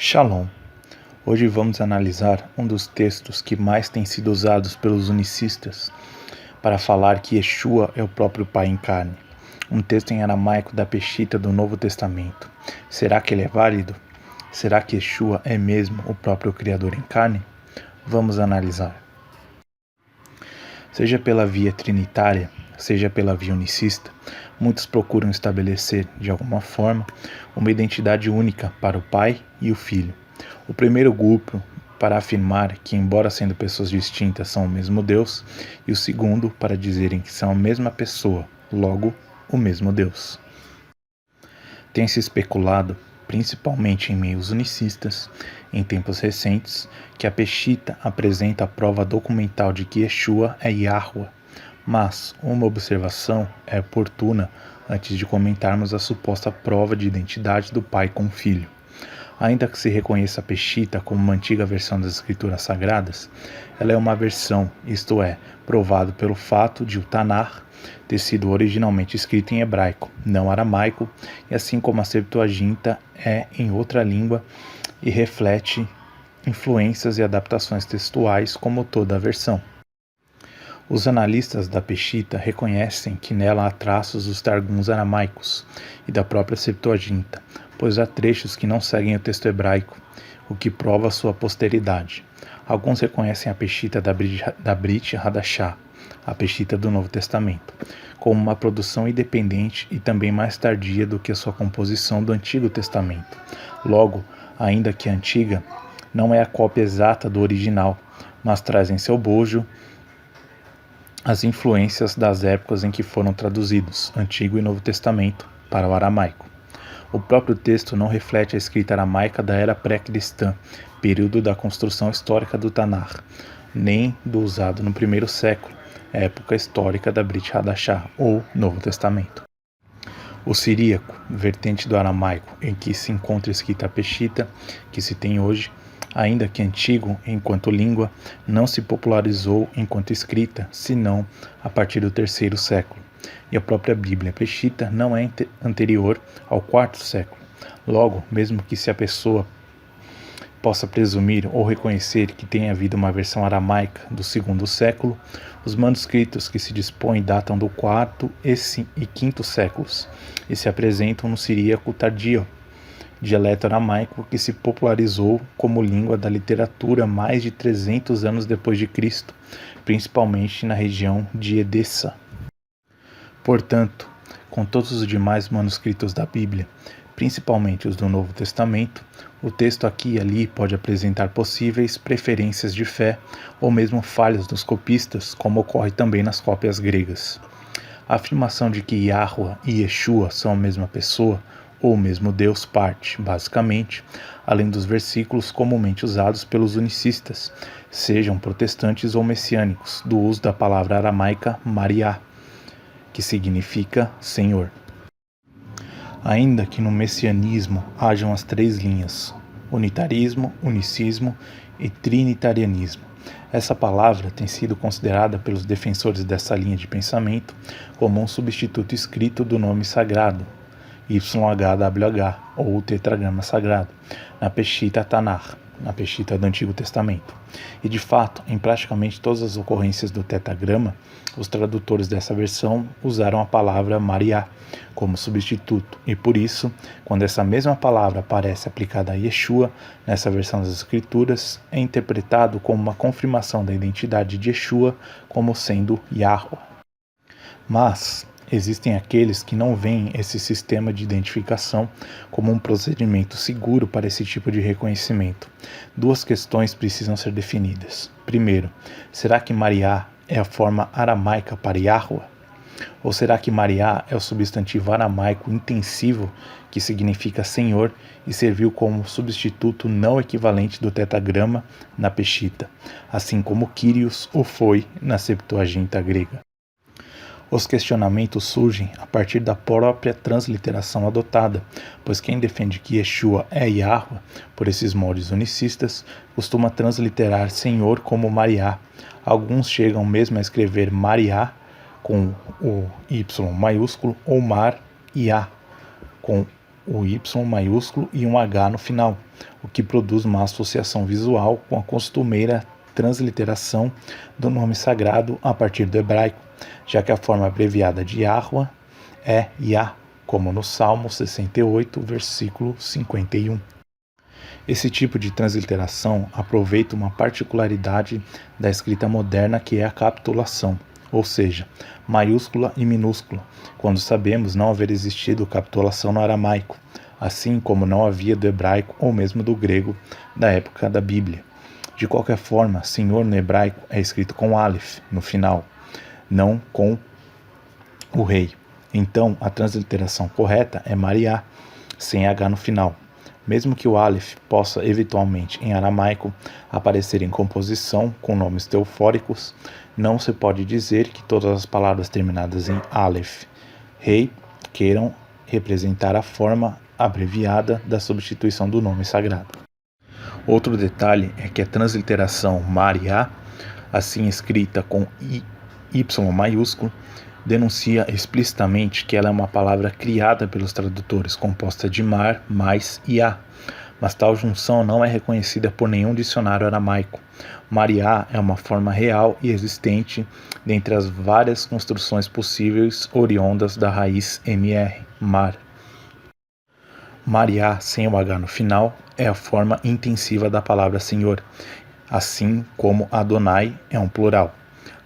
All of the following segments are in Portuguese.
Shalom. Hoje vamos analisar um dos textos que mais tem sido usados pelos unicistas para falar que Yeshua é o próprio Pai em carne. Um texto em aramaico da Peshita do Novo Testamento. Será que ele é válido? Será que Yeshua é mesmo o próprio Criador em carne? Vamos analisar. Seja pela via trinitária, seja pela via unicista, muitos procuram estabelecer, de alguma forma, uma identidade única para o Pai e o Filho. O primeiro grupo para afirmar que, embora sendo pessoas distintas, são o mesmo Deus, e o segundo para dizerem que são a mesma pessoa, logo, o mesmo Deus. Tem-se especulado, principalmente em meios unicistas, em tempos recentes, que a Peshita apresenta a prova documental de que Yeshua é Yahweh, mas uma observação é oportuna antes de comentarmos a suposta prova de identidade do pai com o filho. Ainda que se reconheça a Peshita como uma antiga versão das Escrituras Sagradas, ela é uma versão, isto é, provado pelo fato de o Tanar ter sido originalmente escrito em hebraico, não aramaico, e assim como a Septuaginta é em outra língua e reflete influências e adaptações textuais como toda a versão. Os analistas da Peshita reconhecem que nela há traços dos targums aramaicos e da própria Septuaginta, pois há trechos que não seguem o texto hebraico, o que prova sua posteridade. Alguns reconhecem a Peshita da Brit Hadashah, a Peshita do Novo Testamento, como uma produção independente e também mais tardia do que a sua composição do Antigo Testamento. Logo, ainda que antiga, não é a cópia exata do original, mas traz em seu bojo as influências das épocas em que foram traduzidos, Antigo e Novo Testamento, para o aramaico. O próprio texto não reflete a escrita aramaica da era pré-cristã, período da construção histórica do Tanar, nem do usado no primeiro século, época histórica da Brit Hadashah, ou Novo Testamento. O siríaco, vertente do aramaico, em que se encontra escrita a Peshita, que se tem hoje, ainda que antigo enquanto língua, não se popularizou enquanto escrita, senão a partir do terceiro século. E a própria Bíblia Peshita não é anterior ao quarto século. Logo, mesmo que se a pessoa possa presumir ou reconhecer que tenha havido uma versão aramaica do segundo século, os manuscritos que se dispõem datam do quarto e quinto séculos e se apresentam no siríaco tardio, dialeto aramaico que se popularizou como língua da literatura mais de 300 anos depois de Cristo, principalmente na região de Edessa. Portanto, com todos os demais manuscritos da Bíblia, principalmente os do Novo Testamento, o texto aqui e ali pode apresentar possíveis preferências de fé ou mesmo falhas dos copistas, como ocorre também nas cópias gregas. A afirmação de que Yahweh e Yeshua são a mesma pessoa ou o mesmo Deus parte, basicamente, além dos versículos comumente usados pelos unicistas, sejam protestantes ou messiânicos, do uso da palavra aramaica Mariá, que significa Senhor. Ainda que no messianismo hajam as três linhas, unitarismo, unicismo e trinitarianismo, essa palavra tem sido considerada pelos defensores dessa linha de pensamento como um substituto escrito do nome sagrado, YHWH, ou o tetragrama sagrado, na Peshita Tanar, na Peshita do Antigo Testamento. E de fato, em praticamente todas as ocorrências do tetragrama, os tradutores dessa versão usaram a palavra Mariá como substituto, e por isso, quando essa mesma palavra aparece aplicada a Yeshua nessa versão das Escrituras, é interpretado como uma confirmação da identidade de Yeshua como sendo Yahweh. Mas existem aqueles que não veem esse sistema de identificação como um procedimento seguro para esse tipo de reconhecimento. Duas questões precisam ser definidas. Primeiro, será que Mariá é a forma aramaica para Yahweh? Ou será que Mariá é o substantivo aramaico intensivo que significa Senhor e serviu como substituto não equivalente do tetragrama na Peshita, assim como Kyrios o foi na Septuaginta grega? Os questionamentos surgem a partir da própria transliteração adotada, pois quem defende que Yeshua é Yahweh, por esses moldes unicistas, costuma transliterar Senhor como Mariá. Alguns chegam mesmo a escrever Mariá com o Y maiúsculo ou Mar-Iá com o Y maiúsculo e um H no final, o que produz uma associação visual com a costumeira transliteração do nome sagrado a partir do hebraico, já que a forma abreviada de Yahweh é Yah, como no Salmo 68, versículo 51. Esse tipo de transliteração aproveita uma particularidade da escrita moderna, que é a capitulação, ou seja, maiúscula e minúscula, quando sabemos não haver existido capitulação no aramaico, assim como não havia do hebraico ou mesmo do grego da época da Bíblia. De qualquer forma, Senhor no hebraico é escrito com Aleph no final, não com o rei. Então, a transliteração correta é Mariá, sem H no final. Mesmo que o Aleph possa, eventualmente, em aramaico, aparecer em composição com nomes teofóricos, não se pode dizer que todas as palavras terminadas em Aleph, rei, queiram representar a forma abreviada da substituição do nome sagrado. Outro detalhe é que a transliteração Mariá, assim escrita com Y maiúsculo, denuncia explicitamente que ela é uma palavra criada pelos tradutores, composta de mar, mais e a, mas tal junção não é reconhecida por nenhum dicionário aramaico. Mariá é uma forma real e existente dentre as várias construções possíveis oriundas da raiz mr, mar. Mariá, sem o H no final, é a forma intensiva da palavra Senhor, assim como Adonai é um plural.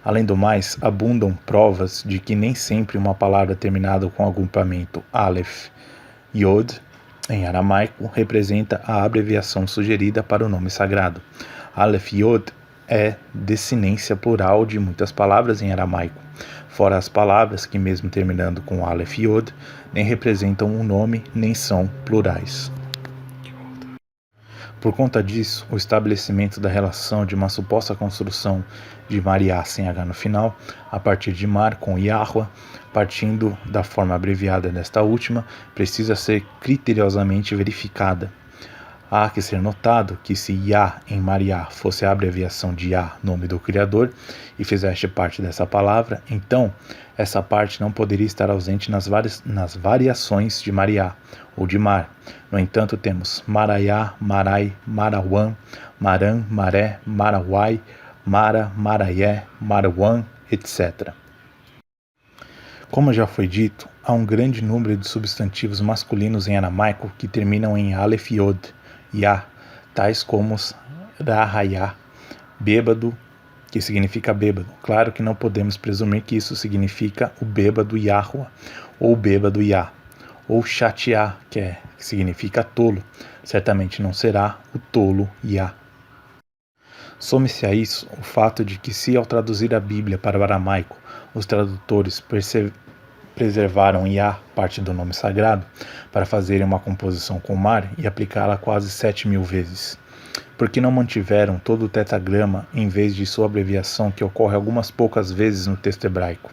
Além do mais, abundam provas de que nem sempre uma palavra terminada com o agrupamento Aleph, Yod, em aramaico, representa a abreviação sugerida para o nome sagrado. Aleph Yod é descendência plural de muitas palavras em aramaico, fora as palavras que, mesmo terminando com Aleph Yod, nem representam um nome nem são plurais. Por conta disso, o estabelecimento da relação de uma suposta construção de Mariá sem H no final, a partir de Mar com Yahweh, partindo da forma abreviada desta última, precisa ser criteriosamente verificada. Há que ser notado que se Yah em Mariá fosse a abreviação de Yah, nome do Criador, e fizesse parte dessa palavra, então essa parte não poderia estar ausente nas variações de Mariá ou de Mar. No entanto, temos Maraiá, Marai, Marauã, Maran, Maré, Marauai, Mara, Maraié, Marauã, etc. Como já foi dito, há um grande número de substantivos masculinos em aramaico que terminam em Aleph Yod, Yah, tais como Rahayá, bêbado, que significa bêbado. Claro que não podemos presumir que isso significa o bêbado Yahweh ou o bêbado Yah, ou Shatiá, que significa tolo. Certamente não será o tolo Yah. Some-se a isso o fato de que, se ao traduzir a Bíblia para o aramaico, os tradutores preservaram Yah, parte do nome sagrado, para fazerem uma composição com mar e aplicá-la quase 7.000 vezes. Por que não mantiveram todo o tetragrama em vez de sua abreviação, que ocorre algumas poucas vezes no texto hebraico?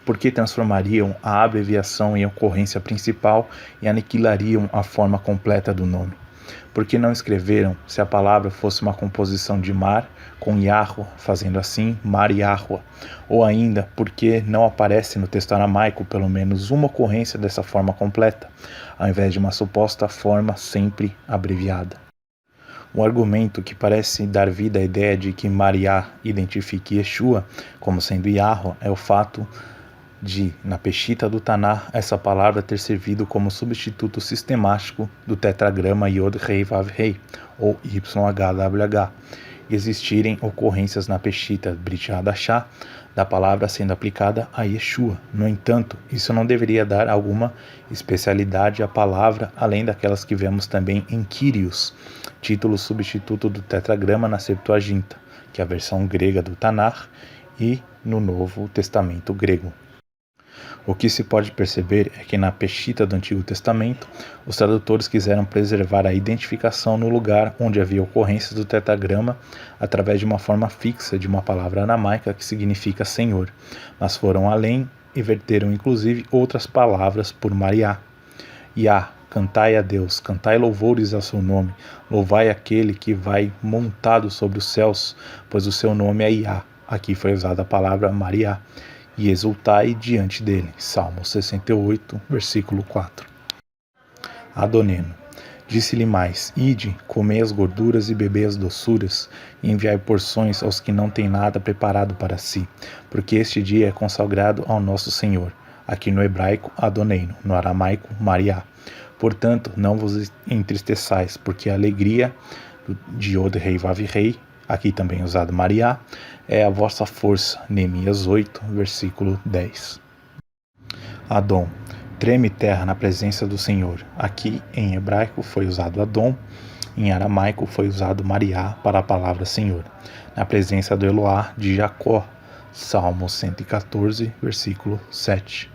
Por que transformariam a abreviação em ocorrência principal e aniquilariam a forma completa do nome? Por que não escreveram se a palavra fosse uma composição de mar com Yahweh, fazendo assim Mar Yahweh? Ou ainda, por que não aparece no texto aramaico pelo menos uma ocorrência dessa forma completa, ao invés de uma suposta forma sempre abreviada? Um argumento que parece dar vida à ideia de que Mariá identifique Yeshua como sendo Yahweh é o fato de, na Peshita do Tanar, essa palavra ter servido como substituto sistemático do tetragrama Yod Rei Vav Rei, ou YHWH, e existirem ocorrências na Peshita Brit Hadashah da palavra sendo aplicada a Yeshua. No entanto, isso não deveria dar alguma especialidade à palavra, além daquelas que vemos também em Kyrios, título substituto do tetragrama na Septuaginta, que é a versão grega do Tanar, e no Novo Testamento grego. O que se pode perceber é que na Peshita do Antigo Testamento, os tradutores quiseram preservar a identificação no lugar onde havia ocorrências do tetragrama através de uma forma fixa de uma palavra aramaica que significa Senhor, mas foram além e verteram inclusive outras palavras por Mariá. Yah, cantai a Deus, cantai louvores ao seu nome, louvai aquele que vai montado sobre os céus, pois o seu nome é Yah. Aqui foi usada a palavra Mariá. E exultai diante dele. Salmo 68, versículo 4. Adoneno. Disse-lhe mais: Ide, comei as gorduras e bebei as doçuras, e enviai porções aos que não têm nada preparado para si, porque este dia é consagrado ao nosso Senhor. Aqui no hebraico, Adoneno, no aramaico, Mariá. Portanto, não vos entristeçais, porque a alegria de Od Rei Vav Rei, aqui também usado Mariá, é a vossa força. Neemias 8, versículo 10. Adom. Treme terra na presença do Senhor. Aqui, em hebraico, foi usado Adom, em aramaico foi usado Mariá para a palavra Senhor, na presença do Eloá de Jacó. Salmo 114, versículo 7.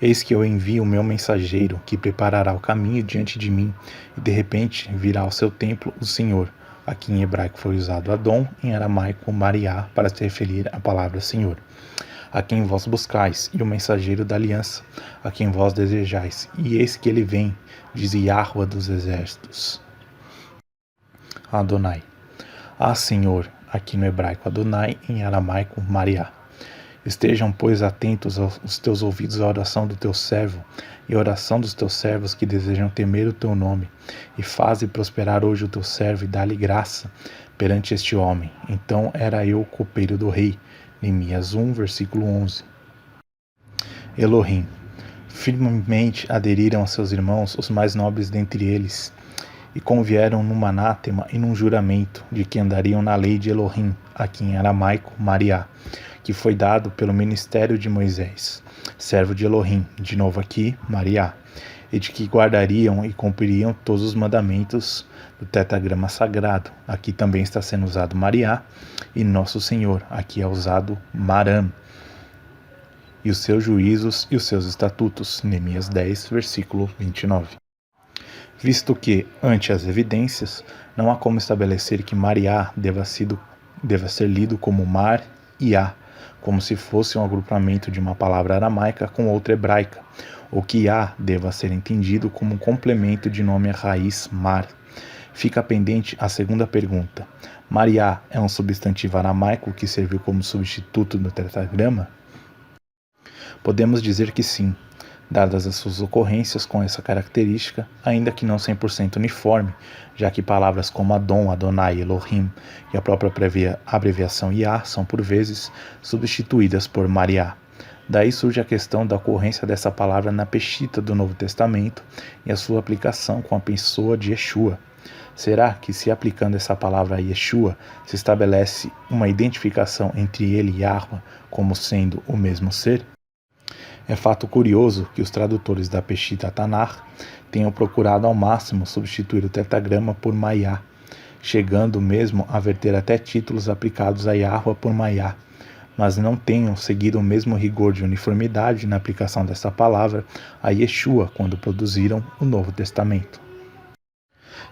Eis que eu envio o meu mensageiro, que preparará o caminho diante de mim, e de repente virá ao seu templo o Senhor. Aqui em hebraico foi usado Adom, em aramaico Mariá, para se referir à palavra Senhor. A quem vós buscais, e o mensageiro da aliança, a quem vós desejais, e eis que ele vem, diz Yahweh dos exércitos. Adonai. Senhor, aqui no hebraico Adonai, em aramaico Mariá. Estejam, pois, atentos aos teus ouvidos à oração do teu servo e à oração dos teus servos que desejam temer o teu nome, e faze prosperar hoje o teu servo e dá-lhe graça perante este homem. Então era eu copeiro do rei. Neemias 1, versículo 11. Elohim. Firmemente aderiram a seus irmãos os mais nobres dentre eles, e convieram num anátema e num juramento de que andariam na lei de Elohim, aqui em aramaico, Mariá, que foi dado pelo ministério de Moisés, servo de Elohim, de novo aqui, Mariá, e de que guardariam e cumpririam todos os mandamentos do tetragrama sagrado. Aqui também está sendo usado Mariá, e Nosso Senhor, aqui é usado Maram, e os seus juízos e os seus estatutos. Neemias 10, versículo 29. Visto que, ante as evidências, não há como estabelecer que Mariá deva ser lido como Mar e Á, como se fosse um agrupamento de uma palavra aramaica com outra hebraica, ou que Á deva ser entendido como um complemento de nome à raiz Mar. Fica pendente a segunda pergunta: Mariá é um substantivo aramaico que serviu como substituto do tetragrama? Podemos dizer que sim, dadas as suas ocorrências com essa característica, ainda que não 100% uniforme, já que palavras como Adon, Adonai, Elohim e a própria abreviação Yah são por vezes substituídas por Mariá. Daí surge a questão da ocorrência dessa palavra na Peshita do Novo Testamento e a sua aplicação com a pessoa de Yeshua. Será que, se aplicando essa palavra a Yeshua, se estabelece uma identificação entre ele e Yahweh como sendo o mesmo ser? É fato curioso que os tradutores da Peshita Tanakh tenham procurado ao máximo substituir o tetragrama por Maiá, chegando mesmo a verter até títulos aplicados a Yahweh por Maiá, mas não tenham seguido o mesmo rigor de uniformidade na aplicação dessa palavra a Yeshua quando produziram o Novo Testamento.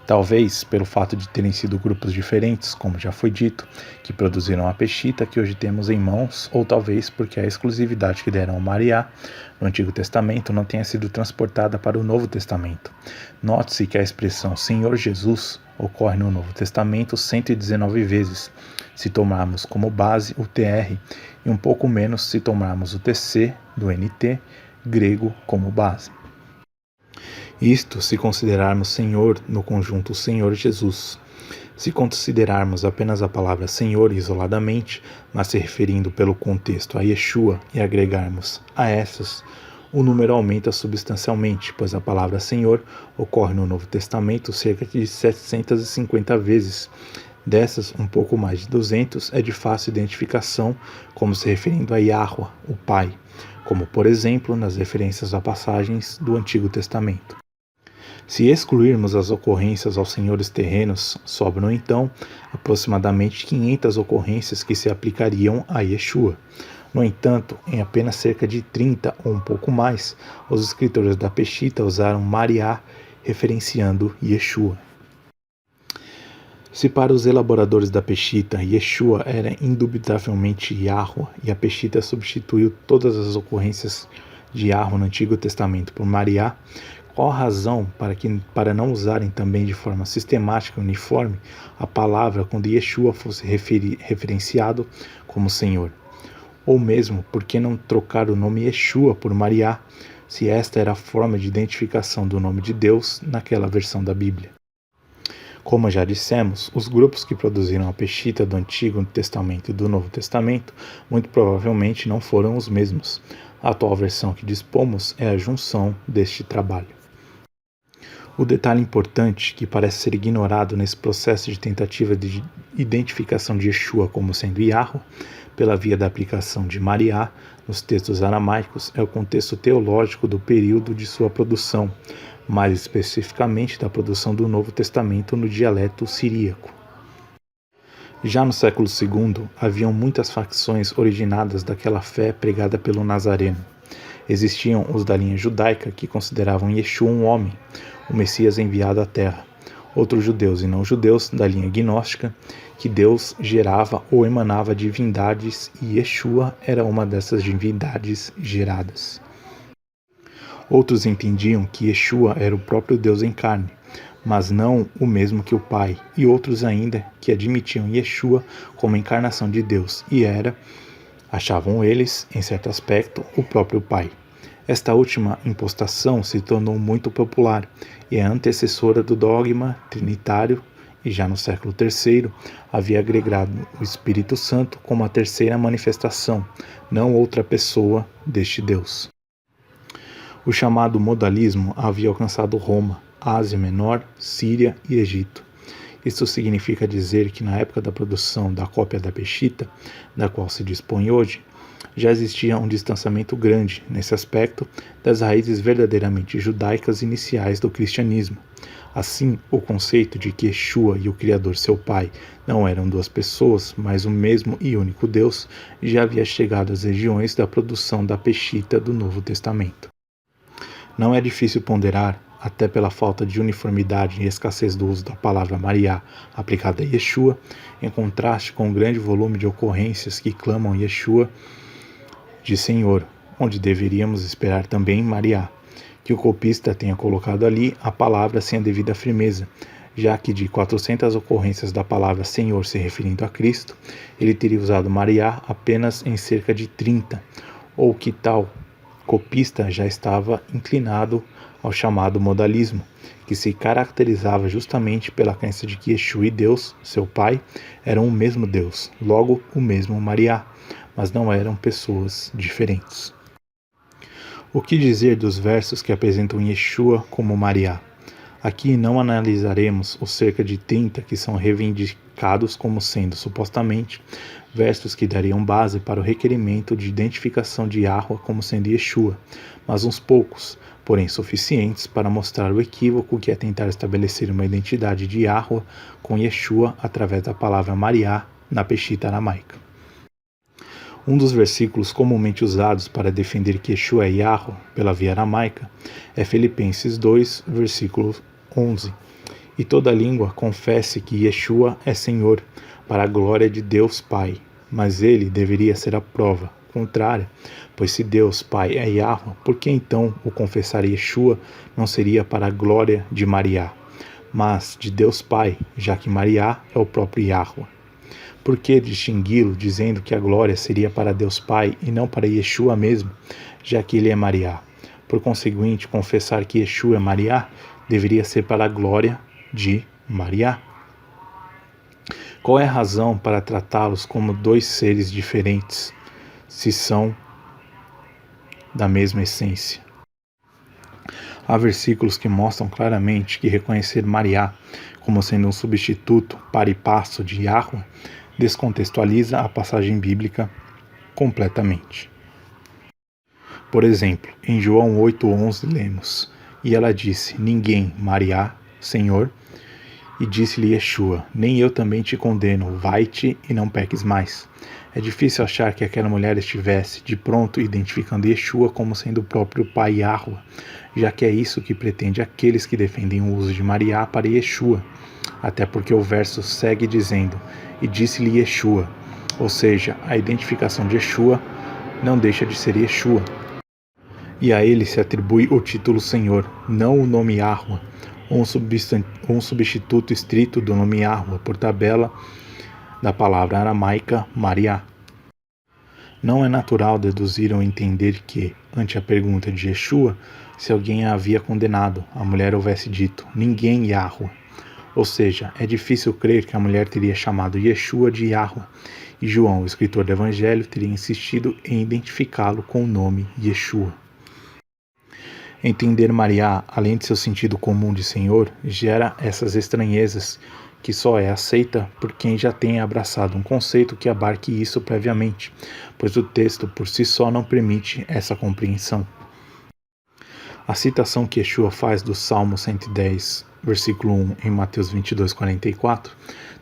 Talvez pelo fato de terem sido grupos diferentes, como já foi dito, que produziram a Peshita que hoje temos em mãos, ou talvez porque a exclusividade que deram ao Mariá no Antigo Testamento não tenha sido transportada para o Novo Testamento. Note-se que a expressão Senhor Jesus ocorre no Novo Testamento 119 vezes, se tomarmos como base o TR, e um pouco menos se tomarmos o TC do NT grego como base. Isto se considerarmos Senhor no conjunto Senhor Jesus. Se considerarmos apenas a palavra Senhor isoladamente, mas se referindo pelo contexto a Yeshua e agregarmos a essas, o número aumenta substancialmente, pois a palavra Senhor ocorre no Novo Testamento cerca de 750 vezes. Dessas, um pouco mais de 200 é de fácil identificação, como se referindo a Yahweh, o Pai, como por exemplo nas referências a passagens do Antigo Testamento. Se excluirmos as ocorrências aos senhores terrenos, sobram então aproximadamente 500 ocorrências que se aplicariam a Yeshua. No entanto, em apenas cerca de 30 ou um pouco mais, os escritores da Peshita usaram Mariá referenciando Yeshua. Se para os elaboradores da Peshita, Yeshua era indubitavelmente Yahweh e a Peshita substituiu todas as ocorrências de Yahweh no Antigo Testamento por Mariá, qual a razão para não usarem também de forma sistemática e uniforme a palavra quando Yeshua fosse referenciado como Senhor? Ou mesmo, por que não trocar o nome Yeshua por Mariá, se esta era a forma de identificação do nome de Deus naquela versão da Bíblia. Como já dissemos, os grupos que produziram a Peshitta do Antigo Testamento e do Novo Testamento muito provavelmente não foram os mesmos. A atual versão que dispomos é a junção deste trabalho. O detalhe importante que parece ser ignorado nesse processo de tentativa de identificação de Yeshua como sendo Yahweh, pela via da aplicação de Mariá nos textos aramaicos, é o contexto teológico do período de sua produção, mais especificamente da produção do Novo Testamento no dialeto siríaco. Já no século II, haviam muitas facções originadas daquela fé pregada pelo Nazareno. Existiam os da linha judaica que consideravam Yeshua um homem, o Messias enviado à Terra. Outros judeus e não judeus da linha gnóstica, que Deus gerava ou emanava divindades e Yeshua era uma dessas divindades geradas. Outros entendiam que Yeshua era o próprio Deus em carne, mas não o mesmo que o Pai, e outros ainda que admitiam Yeshua como encarnação de Deus e achavam eles, em certo aspecto, o próprio Pai. Esta última impostação se tornou muito popular e é antecessora do dogma trinitário e já no século III havia agregado o Espírito Santo como a terceira manifestação, não outra pessoa deste Deus. O chamado modalismo havia alcançado Roma, Ásia Menor, Síria e Egito. Isso significa dizer que na época da produção da cópia da Peshitta, da qual se dispõe hoje, já existia um distanciamento grande, nesse aspecto, das raízes verdadeiramente judaicas iniciais do cristianismo. Assim, o conceito de que Yeshua e o Criador, seu Pai, não eram duas pessoas, mas o mesmo e único Deus, já havia chegado às regiões da produção da Peshitta do Novo Testamento. Não é difícil ponderar, até pela falta de uniformidade e escassez do uso da palavra Mariá aplicada a Yeshua, em contraste com o grande volume de ocorrências que clamam Yeshua de Senhor, onde deveríamos esperar também Mariá, que o copista tenha colocado ali a palavra sem a devida firmeza, já que de 400 ocorrências da palavra Senhor se referindo a Cristo, ele teria usado Mariá apenas em cerca de 30, ou que tal copista já estava inclinado ao chamado modalismo, que se caracterizava justamente pela crença de que Yeshua e Deus, seu Pai, eram o mesmo Deus, logo o mesmo Mariá, mas não eram pessoas diferentes. O que dizer dos versos que apresentam Yeshua como Mariá? Aqui não analisaremos os cerca de 30 que são reivindicados como sendo, supostamente, versos que dariam base para o requerimento de identificação de Yahweh como sendo Yeshua, mas uns poucos, porém suficientes para mostrar o equívoco que é tentar estabelecer uma identidade de Yahweh com Yeshua através da palavra Mariá na Peshitta aramaica. Um dos versículos comumente usados para defender que Yeshua é Yahweh pela via aramaica é Filipenses 2, versículo 11. E toda língua confesse que Yeshua é Senhor, para a glória de Deus Pai. Mas ele deveria ser a prova contrária, pois se Deus Pai é Yahweh, por que então o confessar Yeshua não seria para a glória de Mariá, mas de Deus Pai, já que Mariá é o próprio Yahweh? Por que distingui-lo dizendo que a glória seria para Deus Pai e não para Yeshua mesmo, já que ele é Mariá? Por conseguinte, confessar que Yeshua é Mariá deveria ser para a glória de Mariá. Qual é a razão para tratá-los como dois seres diferentes, se são da mesma essência? Há versículos que mostram claramente que reconhecer Mariá como sendo um substituto para e passo de Yahweh descontextualiza a passagem bíblica completamente. Por exemplo, em João 8,11 lemos: E ela disse: Ninguém, Mariá, Senhor, e disse-lhe Yeshua: Nem eu também te condeno, vai-te e não peques mais. É difícil achar que aquela mulher estivesse, de pronto, identificando Yeshua como sendo o próprio Pai Yahweh, já que é isso que pretende aqueles que defendem o uso de Mariá para Yeshua, até porque o verso segue dizendo: E disse-lhe Yeshua, ou seja, a identificação de Yeshua não deixa de ser Yeshua. E a ele se atribui o título Senhor, não o nome Yahweh, um substituto estrito do nome Yahweh, por tabela da palavra aramaica Mariá. Não é natural deduzir ou entender que, ante a pergunta de Yeshua, se alguém a havia condenado, a mulher houvesse dito, ninguém Yahweh. Ou seja, é difícil crer que a mulher teria chamado Yeshua de Yahweh, e João, o escritor do Evangelho, teria insistido em identificá-lo com o nome Yeshua. Entender Mariá, além de seu sentido comum de Senhor, gera essas estranhezas que só é aceita por quem já tenha abraçado um conceito que abarque isso previamente, pois o texto por si só não permite essa compreensão. A citação que Yeshua faz do Salmo 110, versículo 1 em Mateus 22:44,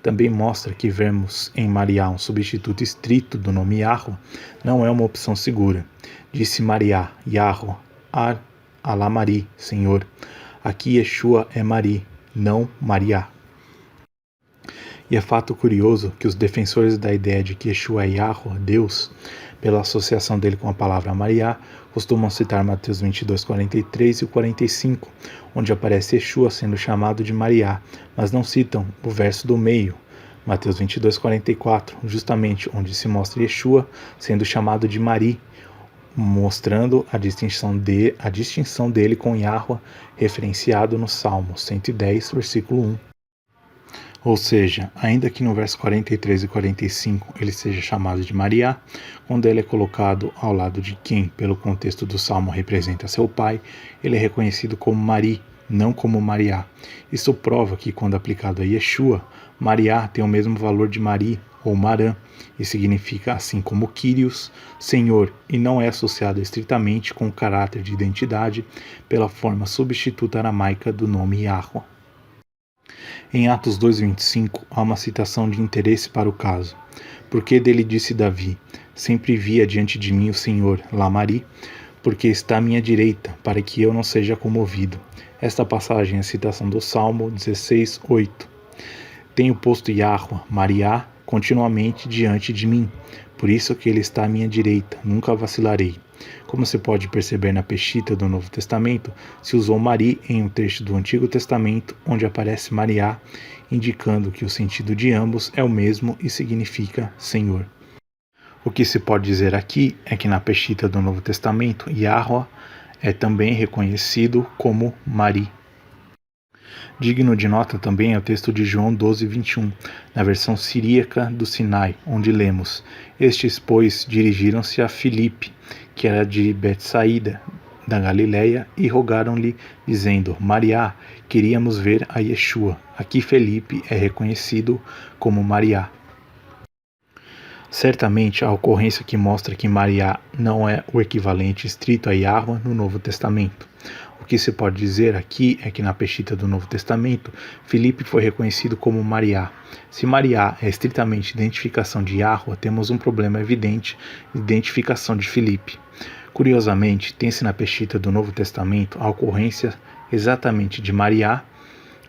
também mostra que vermos em Mariá um substituto estrito do nome Yahweh não é uma opção segura. Disse Mariá, Yahweh, Alá Mari, Senhor. Aqui Yeshua é Mari, não Mariá. E é fato curioso que os defensores da ideia de que Yeshua é Yahweh, Deus, pela associação dele com a palavra Mariá, costumam citar Mateus 22:43 e 45, onde aparece Yeshua sendo chamado de Mariá, mas não citam o verso do meio, Mateus 22:44, justamente onde se mostra Yeshua sendo chamado de Mari, mostrando a distinção dele com Yahweh, referenciado no Salmo 110, versículo 1. Ou seja, ainda que no verso 43 e 45 ele seja chamado de Mariá, quando ele é colocado ao lado de quem, pelo contexto do Salmo, representa seu pai, ele é reconhecido como Mari, não como Mariá. Isso prova que, quando aplicado a Yeshua, Mariá tem o mesmo valor de Mari ou Marã, e significa, assim como Kyrios, Senhor, e não é associado estritamente com o caráter de identidade pela forma substituta aramaica do nome Yahweh. Em Atos 2:25 há uma citação de interesse para o caso. Porque dele disse Davi, sempre via diante de mim o Senhor, Lamari, porque está à minha direita, para que eu não seja comovido. Esta passagem é a citação do Salmo 16:8. Tenho posto Yahweh, Mariá, continuamente diante de mim, por isso que ele está à minha direita, nunca vacilarei. Como se pode perceber na Peshita do Novo Testamento, se usou Mari em um trecho do Antigo Testamento, onde aparece Mariá, indicando que o sentido de ambos é o mesmo e significa Senhor. O que se pode dizer aqui é que na Peshita do Novo Testamento, Yahweh é também reconhecido como Mari. Digno de nota também é o texto de João 12:21, na versão siríaca do Sinai, onde lemos: Estes, pois, dirigiram-se a Filipe, que era de Betsaída, da Galileia, e rogaram-lhe, dizendo: Mariá, queríamos ver a Yeshua. Aqui Filipe é reconhecido como Mariá. Certamente a ocorrência que mostra que Mariá não é o equivalente estrito a Yahweh no Novo Testamento. O que se pode dizer aqui é que na Peshita do Novo Testamento, Filipe foi reconhecido como Mariá. Se Mariá é estritamente identificação de Yahweh, temos um problema evidente de identificação de Filipe. Curiosamente, tem-se na Peshita do Novo Testamento a ocorrência exatamente de Mariá,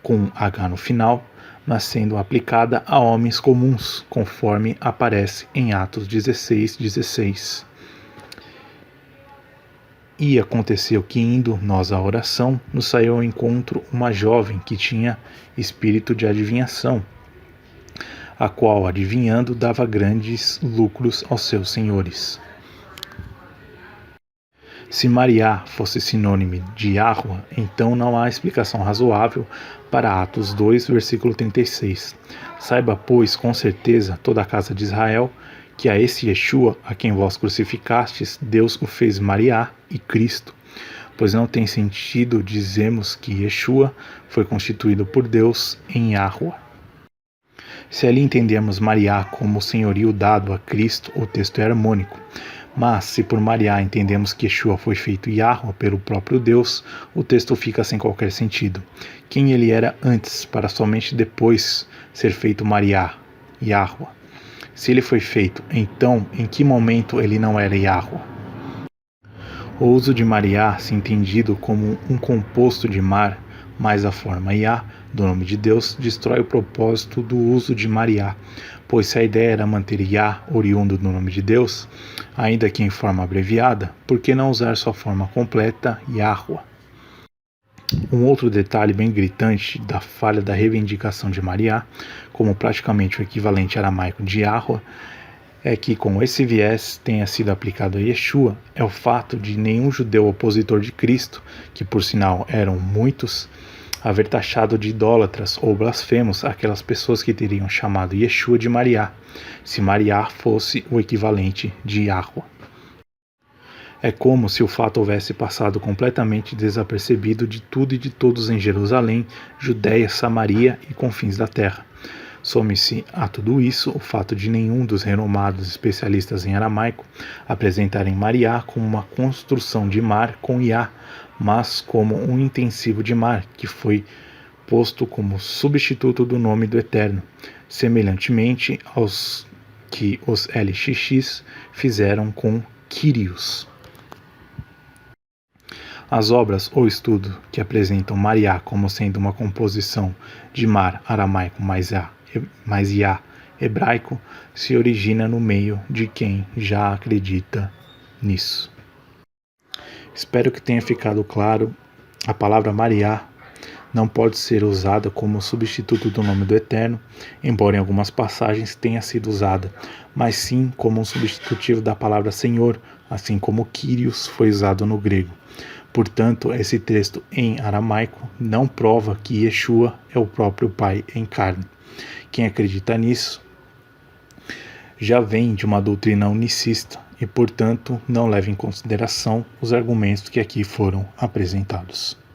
com H no final, mas sendo aplicada a homens comuns, conforme aparece em Atos 16:16. E aconteceu que, indo nós à oração, nos saiu ao encontro uma jovem que tinha espírito de adivinhação, a qual, adivinhando, dava grandes lucros aos seus senhores. Se Mariá fosse sinônimo de Yahweh, então não há explicação razoável para Atos 2, versículo 36. Saiba, pois, com certeza, toda a casa de Israel, que a esse Yeshua, a quem vós crucificastes, Deus o fez Mariá e Cristo. Pois não tem sentido dizermos que Yeshua foi constituído por Deus em Yahweh. Se ali entendemos Mariá como o senhorio dado a Cristo, o texto é harmônico. Mas, se por Mariá entendemos que Yeshua foi feito Yahweh pelo próprio Deus, o texto fica sem qualquer sentido. Quem ele era antes, para somente depois ser feito Mariá, Yahweh? Se ele foi feito, então, em que momento ele não era Yahweh? O uso de Mariá, se entendido como um composto de mar, mais a forma Yah, do nome de Deus, destrói o propósito do uso de Mariá, pois se a ideia era manter Yah oriundo do nome de Deus, ainda que em forma abreviada, por que não usar sua forma completa, Yahweh? Um outro detalhe bem gritante da falha da reivindicação de Mariá, como praticamente o equivalente aramaico de Yahweh, é que com esse viés tenha sido aplicado a Yeshua é o fato de nenhum judeu opositor de Cristo, que por sinal eram muitos, haver taxado de idólatras ou blasfemos aquelas pessoas que teriam chamado Yeshua de Mariá, se Mariá fosse o equivalente de Yahweh. É como se o fato houvesse passado completamente desapercebido de tudo e de todos em Jerusalém, Judéia, Samaria e confins da terra. Some-se a tudo isso o fato de nenhum dos renomados especialistas em aramaico apresentarem Mariá como uma construção de mar com Iá, mas como um intensivo de mar, que foi posto como substituto do nome do Eterno, semelhantemente aos que os LXX fizeram com Kyrios. As obras ou estudo que apresentam Mariá como sendo uma composição de mar aramaico mais Iá hebraico se origina no meio de quem já acredita nisso. Espero que tenha ficado claro. A palavra Mariá não pode ser usada como substituto do nome do Eterno, embora em algumas passagens tenha sido usada, mas sim como um substitutivo da palavra Senhor, assim como Kyrios foi usado no grego. Portanto, esse texto em aramaico não prova que Yeshua é o próprio Pai em carne. Quem acredita nisso já vem de uma doutrina unicista e, portanto, não leva em consideração os argumentos que aqui foram apresentados.